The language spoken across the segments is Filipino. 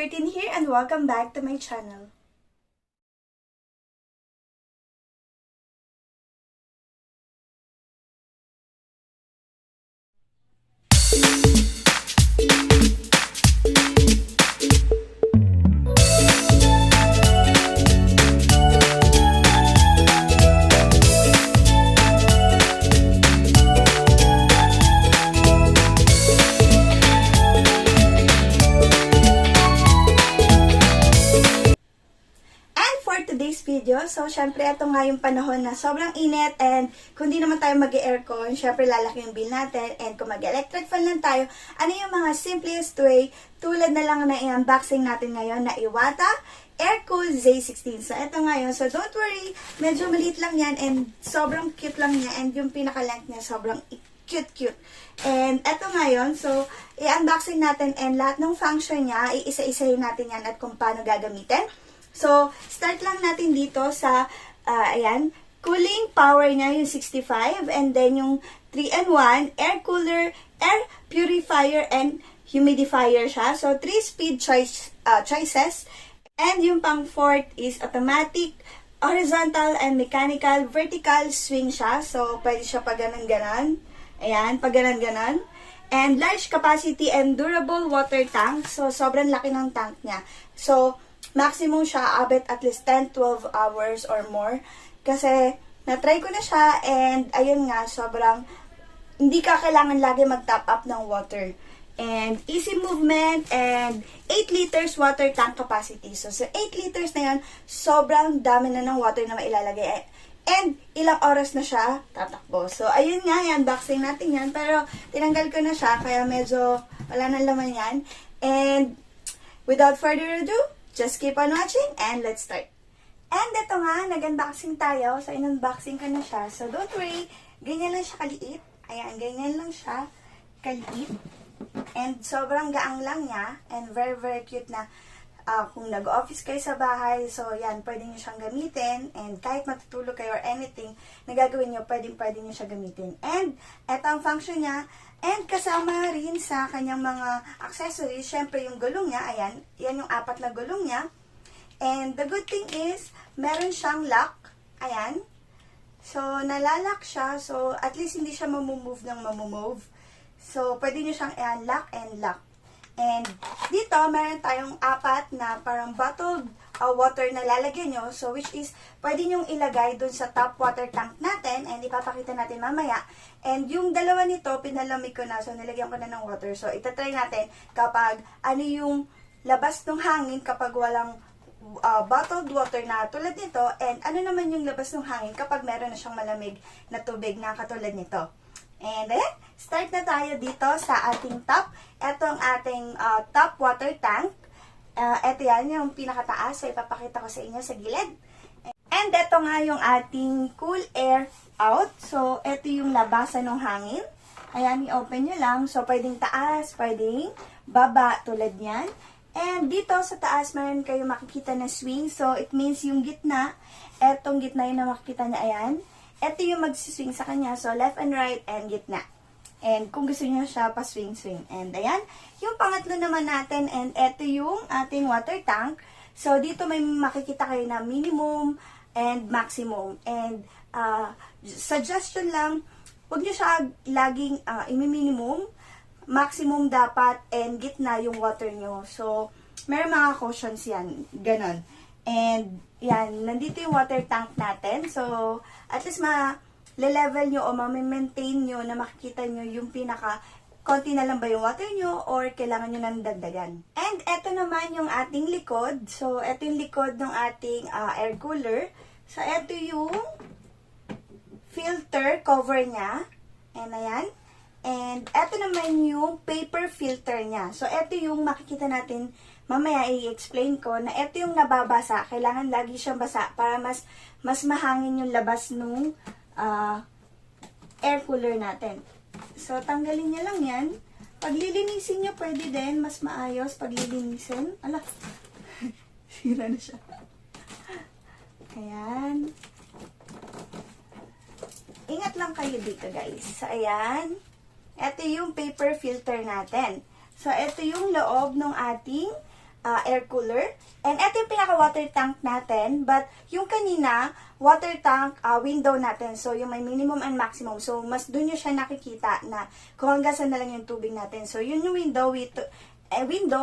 Z-16 here and welcome back to my channel. Today's video. So, syempre, ito nga yung panahon na sobrang init and kung di naman tayo mag-aircon, syempre lalaki yung bill natin and kung mag-electric fan lang tayo, ano yung mga simplest way tulad na lang na i-unboxing natin ngayon na Iwata Air-Cooled Z-16. So, ito ngayon. So, don't worry, medyo maliit lang yan and sobrang cute lang niya and yung pinaka-length niya sobrang cute. And eto ngayon, so, i-unboxing natin and lahat ng function niya, iisa-isahin natin yan at kung paano gagamitin. So, start lang natin dito sa, ayan, cooling power niya yung 65 and then yung 3-in-1, air cooler, air purifier, and humidifier siya. So, 3-speed choices. And yung pang fourth is automatic, horizontal, and mechanical, vertical swing siya. So, pwede siya pag ganon-ganon. Ayan, pag ganon-ganon. And large capacity and durable water tank. So, sobrang laki ng tank niya. So, maximum siya, abot at least 10-12 hours or more. Kasi, na-try ko na siya and ayun nga, sobrang hindi ka kailangan lagi mag-top up ng water. And easy movement and 8 liters water tank capacity. So, 8 liters na yan, sobrang dami na ng water na mailalagay. And ilang oras na siya tatakbo. So, ayun nga, unboxing natin yan. Pero, tinanggal ko na siya, kaya medyo wala nang laman yan. And, without further ado, just keep on watching and let's start. And ito nga, nag-unboxing tayo. So, in-unboxing ko na siya. So, don't worry, ganyan lang siya kaliit. Ayan, ganyan lang siya kaliit. And sobrang gaang lang niya. And very cute na kung nag-office kayo sa bahay. So, yan, pwede nyo siyang gamitin. And kahit matutulog kayo or anything na gagawin nyo, pwede nyo siya gamitin. And ito ang function niya. And kasama rin sa kanyang mga accessories, syempre yung gulong niya, ayan, yan yung 4 na gulong niya. And the good thing is, meron siyang lock, ayan. So, nalalak siya, so at least hindi siya mamumove ng mamumove. So, pwede nyo siyang i-unlock and lock. And dito, meron tayong 4 na parang bottled water na lalagyan nyo. So, which is, pwede nyong ilagay dun sa top water tank natin. And ipapakita natin mamaya. And yung dalawa nito, pinalamig ko na. So, nilagyan ko na ng water. So, itatry natin kapag ano yung labas ng hangin kapag walang bottled water na tulad nito. And ano naman yung labas ng hangin kapag meron na siyang malamig na tubig na katulad nito. And ayan, start na tayo dito sa ating top. Ito ang ating top water tank. Ito yan, yung pinakataas. So, ipapakita ko sa inyo sa gilid. And ito nga yung ating cool air out. So, ito yung labasan ng hangin. Ayan, i-open nyo lang. So, pwedeng taas, pwedeng baba, tulad yan. And dito sa taas, mayroon kayo makikita na swing. So, it means yung gitna, etong gitna yung na makikita niya, ayan. Ito yung magsiswing sa kanya. So, left and right and gitna. And kung gusto niyo siya, pa-swing-swing. And ayan, yung pangatlo naman natin, and ito yung ating water tank. So, dito may makikita kayo na minimum and maximum. And suggestion lang, huwag niyo siya laging i-minimum. Maximum dapat, and gitna yung water nyo. So, meron mga cautions yan. Ganon. And, yan, nandito yung water tank natin. So, at least level nyo o ma-maintain nyo na makikita nyo yung pinaka konti na lang ba yung water nyo or kailangan nyo nang dagdagan. And eto naman yung ating likod. So, eto yung likod ng ating air cooler. So, eto yung filter cover niya. And ayan. And eto naman yung paper filter niya. So, eto yung makikita natin, mamaya i-explain ko na eto yung nababasa. Kailangan lagi siyang basa para mas mahangin yung labas nung air cooler natin. So, tanggalin niya lang yan. Paglilinisin nyo, pwede din. Mas maayos paglilinisin. Ala, sira na siya. Ayan. Ingat lang kayo dito, guys. So, ayan. Ito yung paper filter natin. So, ito yung loob ng ating air cooler. And ito yung pinaka-water tank natin. But yung kanina, water tank window natin. So, yung may minimum and maximum. So, mas dun nyo siya nakikita na kung hanggang saan na lang yung tubig natin. So, yun yung window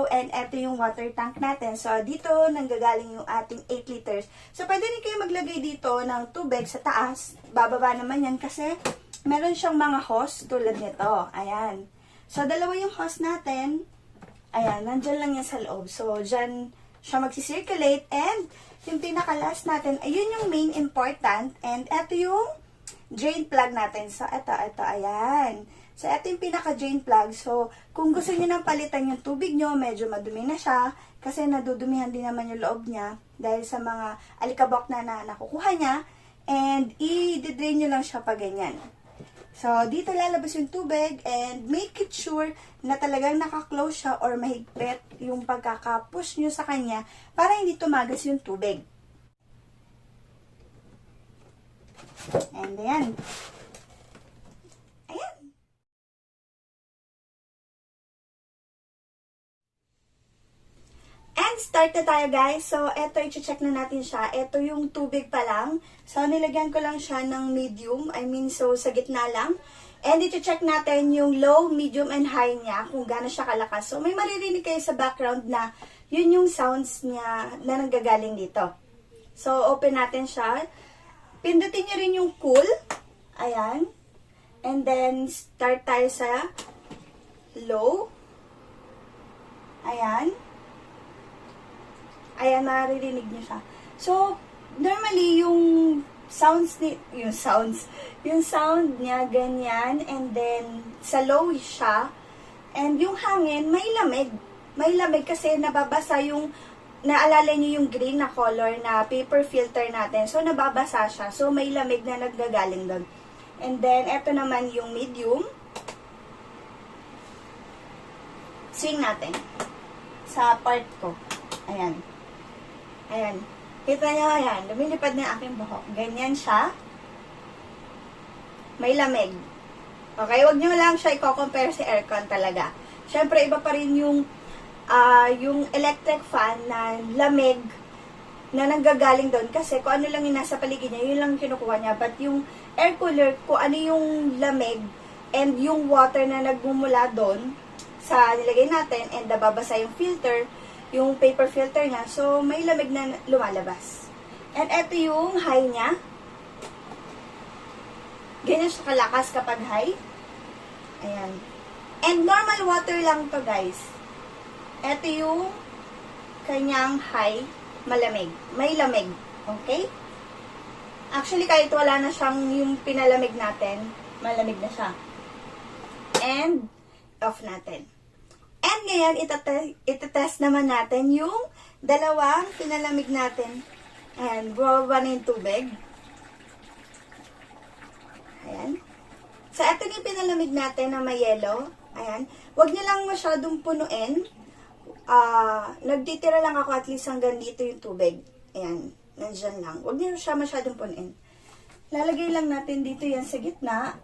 and ito yung water tank natin. So, dito nanggagaling yung ating 8 liters. So, pwede rin kayo maglagay dito ng tubig sa taas. Bababa naman yan kasi meron siyang mga hose tulad nito. Ayan. So, dalawa yung hose natin. Ayan, nandyan lang yan sa loob. So, dyan siya magsisirculate. And, yung pinaka-last natin, ayun yung main important. And, ito yung drain plug natin. So, ito, ayan. So, ito yung pinaka-drain plug. So, kung gusto niyo nang palitan yung tubig nyo, medyo madumi na siya. Kasi nadudumihan din naman yung loob niya. Dahil sa mga alikabok na nakukuha niya. And, i-drain nyo lang siya pa ganyan. So, dito lalabas yung tubig and make it sure na talagang naka-close siya or mahigpit yung pagkaka-push nyo sa kanya para hindi tumagas yung tubig. And ayan. Ayan. And start na tayo guys. So, eto i-check na natin siya. Eto yung tubig pa lang. So, nilagyan ko lang siya ng medium. So sa gitna lang. And i-check natin yung low, medium, and high niya kung gaano siya kalakas. So, may maririnig kayo sa background na yun yung sounds niya na nanggagaling dito. So, open natin siya. Pindutin nyo rin yung cool. Ayan. And then, start tayo sa low. Ayan. Ayan, maririnig niyo siya. So, normally, yung sound niya, ganyan, and then, sa low siya, and yung hangin, may lamig. May lamig kasi nababasa yung, naalala niyo yung green na color na paper filter natin. So, nababasa siya. So, may lamig na naggagaling doon. And then, eto naman yung medium. Swing natin. Sa part ko. Ayan. Ayan. Kita nyo, ayan. Lumilipad na yung aking buhok. Ganyan siya. May lamig. Okay? Huwag nyo lang siya i-compare sa aircon talaga. Siyempre, iba pa rin yung electric fan na lamig na nanggagaling doon. Kasi kung ano lang yung nasa paligid niya, yun lang kinukuha niya. But yung air cooler, kung ano yung lamig and yung water na nagmumula doon sa nilagay natin and nababasa yung filter, yung paper filter niya. So, may lamig na lumalabas. And ito yung high niya. Ganyan siya kalakas kapag high. Ayan. And normal water lang to guys. Ito yung kanyang high, malamig. May lamig. Okay? Actually, kahit wala na siyang yung pinalamig natin, malamig na siya. And, off natin. And ngayon, itetest naman natin yung dalawang pinalamig natin. Ayan, bumaba na yung tubig. Ayan. So, ito yung pinalamig natin na may yellow. Ayan. Huwag nyo lang masyadong punuin. Nagtitira lang ako at least hanggang dito yung tubig. Ayan. Nandyan lang. Huwag nyo siya masyadong punuin. Lalagay lang natin dito yan sa gitna.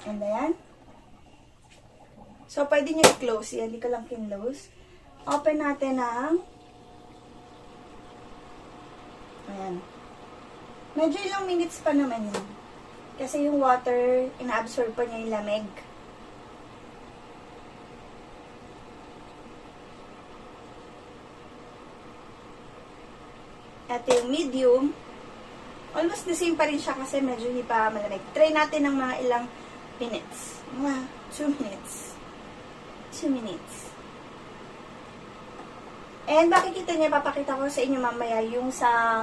And ayan. So, pwede nyo i-close yan. Hindi ko lang kinlose. Open natin ang ayan. Medyo ilang minutes pa naman yun. Kasi yung water, ina-absorb pa niya yung lamig. Ito yung medium. Almost the same pa rin siya kasi medyo hindi pa malamig. Try natin ng mga ilang minutes. Mga 2 minutes. 2 minutes. And makikita niya, papakita ko sa inyo mamaya yung sa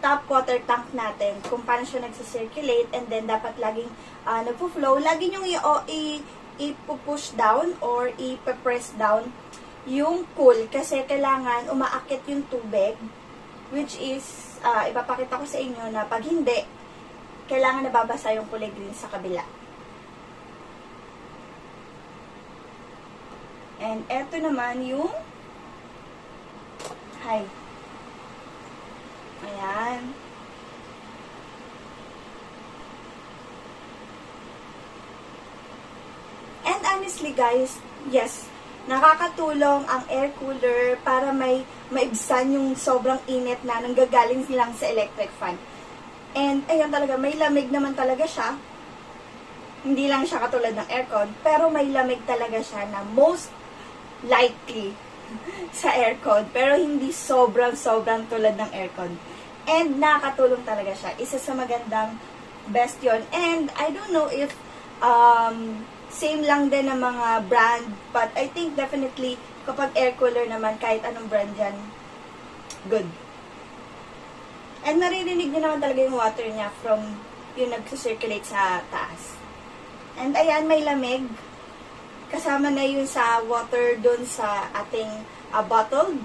top water tank natin, kung paano siya nagsisirculate, and then dapat laging nagpo-flow. Lagi nyo i-push down or i-press down yung cool kasi kailangan umaakit yung tubig, which is, ipapakita ko sa inyo na pag hindi, kailangan nababasa yung kulay green sa kabila. And eto naman yung high. Ayan. And honestly guys, yes, nakakatulong ang air cooler para maibsan yung sobrang init na nanggagaling lang sa electric fan. And, ayan talaga, may lamig naman talaga siya. Hindi lang siya katulad ng aircon, pero may lamig talaga siya na most likely sa aircon, pero hindi sobrang tulad ng aircon. And nakakatulong talaga siya. Isa sa magandang best yon. And I don't know if same lang din ng mga brand, but I think definitely kapag air cooler naman, kahit anong brand yan, good. And naririnig niyo naman talaga yung water niya from yung nagsusirculate sa taas. And ayan, may lamig. Kasama na yun sa water dun sa ating bottle.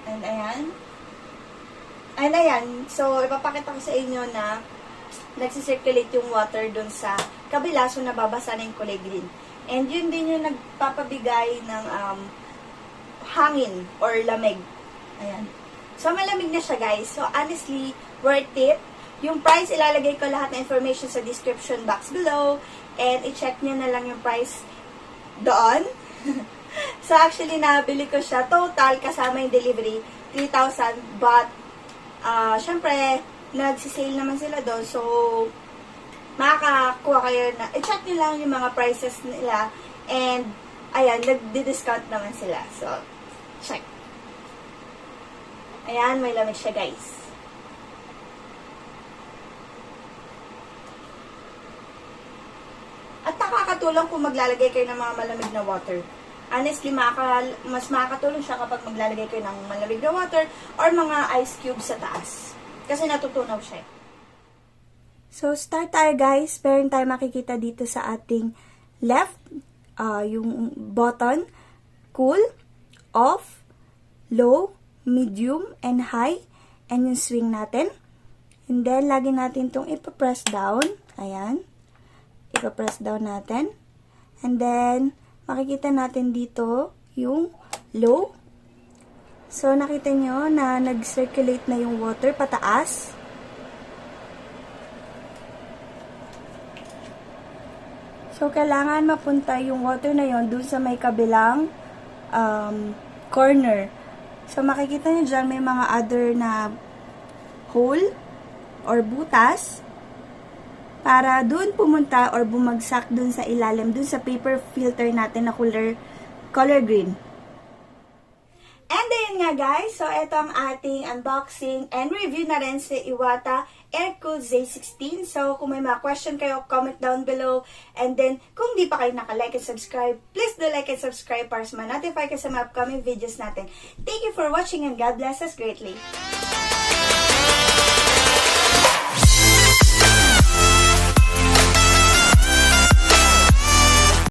And ayan. And ayan, so ipapakita ko sa inyo na nagsisirculate yung water dun sa kabila, so nababasa na yung kulay green. And yun din yung nagpapabigay ng hangin or lamig. Ayan. So malamig na siya, guys. So honestly, worth it. Yung price, ilalagay ko lahat na information sa description box below. And i-check nyo na lang yung price doon. So actually, nabili ko siya. Total, kasama yung delivery, 3,000. But, syempre, nagsisale naman sila doon. So, makakakuha kayo na, i-check nyo lang yung mga prices nila. And, ayan, nagdi-discount naman sila. So, check. Ayan, may lamig siya, guys. At nakakatulong kung maglalagay kayo ng mga malamig na water. Honestly, mas makakatulong siya kapag maglalagay kayo ng malamig na water or mga ice cubes sa taas. Kasi natutunaw siya. So, start tayo, guys. Meron tayo makikita dito sa ating left, yung button, cool, off, low, medium, and high. And yung swing natin. And then, lagi natin itong ipapress down. Ayan. Ipapress down natin. And then, makikita natin dito yung low. So, nakita nyo na nag-circulate na yung water pataas. So, kailangan mapunta yung water na yon dun sa may kabilang corner. So, makikita nyo dyan may mga other na hole or butas para dun pumunta or bumagsak dun sa ilalim, dun sa paper filter natin na color green. And ayun nga, guys, so ito ang ating unboxing and review na rin sa Iwata Air-Cooled Z-16. So kung may mga question kayo, comment down below. And then kung di pa kayo naka-like and subscribe, please do like and subscribe para sa ma-notify kayo sa mga upcoming videos natin. Thank you for watching and God bless us greatly.